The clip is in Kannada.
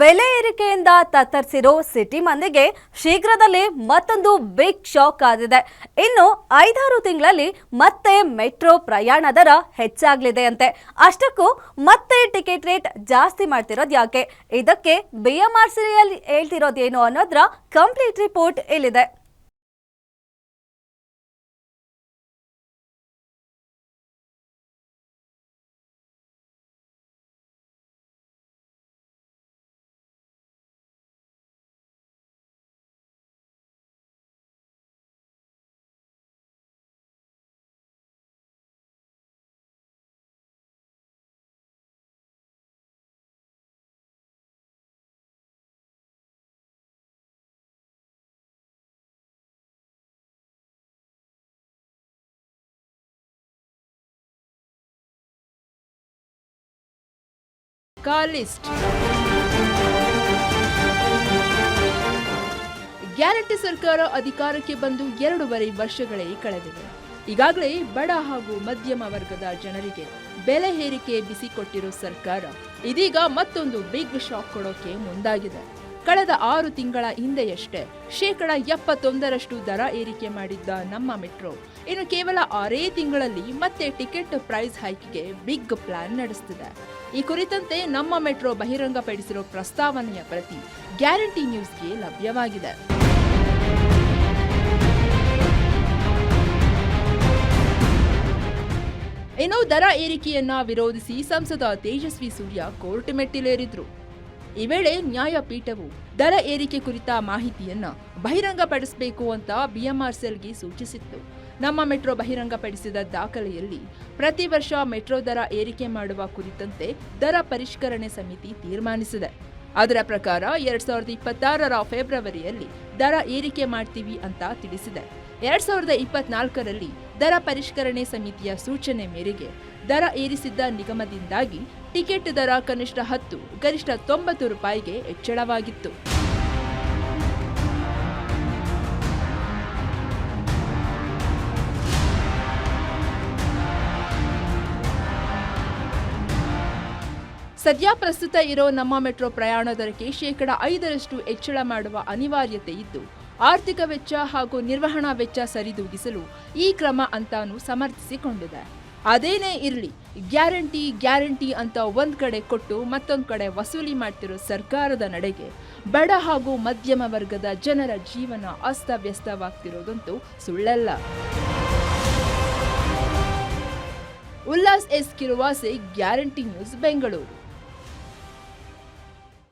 ಬೆಲೆ ಏರಿಕೆಯಿಂದ ತತ್ತರಿಸಿರೋ ಸಿಟಿ ಮಂದಿಗೆ ಶೀಘ್ರದಲ್ಲೇ ಮತ್ತೊಂದು ಬಿಗ್ ಶಾಕ್ ಆದಿದೆ. ಇನ್ನು 5-6 ತಿಂಗಳಲ್ಲಿ ಮತ್ತೆ ಮೆಟ್ರೋ ಪ್ರಯಾಣ ದರ ಹೆಚ್ಚಾಗಲಿದೆ ಅಂತೆ. ಅಷ್ಟಕ್ಕೂ ಮತ್ತೆ ಟಿಕೆಟ್ ರೇಟ್ ಜಾಸ್ತಿ ಮಾಡ್ತಿರೋದು ಯಾಕೆ? ಇದಕ್ಕೆ ಬಿಎಂಆರ್ಸಿಎಲ್ ಹೇಳ್ತಿರೋದೇನು ಅನ್ನೋದ್ರ ಕಂಪ್ಲೀಟ್ ರಿಪೋರ್ಟ್ ಇಲ್ಲಿದೆ. ಲಿಸ್ಟ್ ಗ್ಯಾರಂಟಿ ಸರ್ಕಾರ ಅಧಿಕಾರಕ್ಕೆ ಬಂದು 2.5 ವರ್ಷಗಳೇ ಕಳೆದಿವೆ. ಈಗಾಗಲೇ ಬಡ ಹಾಗೂ ಮಧ್ಯಮ ವರ್ಗದ ಜನರಿಗೆ ಬೆಲೆ ಏರಿಕೆ ಬಿಸಿ ಕೊಟ್ಟಿರೋ ಸರ್ಕಾರ ಇದೀಗ ಮತ್ತೊಂದು ಬಿಗ್ ಶಾಕ್ ಕೊಡೋಕೆ ಮುಂದಾಗಿದೆ. ಕಳೆದ 6 ತಿಂಗಳ ಹಿಂದೆಯಷ್ಟೇ 71% ದರ ಏರಿಕೆ ಮಾಡಿದ್ದ ನಮ್ಮ ಮೆಟ್ರೋ ಇನ್ನು ಕೇವಲ 6 ತಿಂಗಳಲ್ಲಿ ಮತ್ತೆ ಟಿಕೆಟ್ ಪ್ರೈಸ್ ಹೈಕ್ಗೆ ಬಿಗ್ ಪ್ಲಾನ್ ನಡೆಸುತ್ತಿದೆ. ಈ ಕುರಿತಂತೆ ನಮ್ಮ ಮೆಟ್ರೋ ಬಹಿರಂಗಪಡಿಸಿರೋ ಪ್ರಸ್ತಾವನೆಯ ಪ್ರತಿ ಗ್ಯಾರಂಟಿ ನ್ಯೂಸ್ಗೆ ಲಭ್ಯವಾಗಿದೆ. ಇನ್ನು ದರ ಏರಿಕೆಯನ್ನ ವಿರೋಧಿಸಿ ಸಂಸದ ತೇಜಸ್ವಿ ಸೂರ್ಯ ಕೋರ್ಟ್ ಮೆಟ್ಟಿಲೇರಿದ್ರು. ಈ ವೇಳೆ ನ್ಯಾಯಪೀಠವು ದರ ಏರಿಕೆ ಕುರಿತ ಮಾಹಿತಿಯನ್ನ ಬಹಿರಂಗಪಡಿಸಬೇಕು ಅಂತ ಬಿಎಂಆರ್ಸಿಎಲ್ಗೆ ಸೂಚಿಸಿತ್ತು. ನಮ್ಮ ಮೆಟ್ರೋ ಬಹಿರಂಗಪಡಿಸಿದ ದಾಖಲೆಯಲ್ಲಿ ಪ್ರತಿ ವರ್ಷ ಮೆಟ್ರೋ ದರ ಏರಿಕೆ ಮಾಡುವ ಕುರಿತಂತೆ ದರ ಪರಿಷ್ಕರಣೆ ಸಮಿತಿ ತೀರ್ಮಾನಿಸಿದೆ. ಅದರ ಪ್ರಕಾರ 2026ರ ಫೆಬ್ರವರಿಯಲ್ಲಿ ದರ ಏರಿಕೆ ಮಾಡ್ತೀವಿ ಅಂತ ತಿಳಿಸಿದೆ. 2024ರಲ್ಲಿ ದರ ಪರಿಷ್ಕರಣೆ ಸಮಿತಿಯ ಸೂಚನೆ ಮೇರೆಗೆ ದರ ಏರಿಸಿದ್ದ ನಿಗಮದಿಂದಾಗಿ ಟಿಕೆಟ್ ದರ ಕನಿಷ್ಠ 10 ಗರಿಷ್ಠ 90 ರೂಪಾಯಿಗೆ ಹೆಚ್ಚಳವಾಗಿತ್ತು. ಸದ್ಯ ಪ್ರಸ್ತುತ ಇರೋ ನಮ್ಮ ಮೆಟ್ರೋ ಪ್ರಯಾಣ ದರಕ್ಕೆ 5% ಹೆಚ್ಚಳ ಮಾಡುವ ಅನಿವಾರ್ಯತೆ ಇದ್ದು, ಆರ್ಥಿಕ ವೆಚ್ಚ ಹಾಗೂ ನಿರ್ವಹಣಾ ವೆಚ್ಚ ಸರಿದೂಗಿಸಲು ಈ ಕ್ರಮ ಅಂತಾನು ಸಮರ್ಥಿಸಿಕೊಂಡಿದೆ. ಅದೇನೇ ಇರಲಿ, ಗ್ಯಾರಂಟಿ ಅಂತ ಒಂದ್ ಕಡೆ ಕೊಟ್ಟು ಮತ್ತೊಂದ್ ಕಡೆ ವಸೂಲಿ ಮಾಡ್ತಿರೋ ಸರ್ಕಾರದ ನಡೆಗೆ ಬಡ ಹಾಗೂ ಮಧ್ಯಮ ವರ್ಗದ ಜನರ ಜೀವನ ಅಸ್ತವ್ಯಸ್ತವಾಗ್ತಿರೋದಂತೂ ಸುಳ್ಳಲ್ಲ. Ullas S Kiruvase, guarantee news, Bengaluru.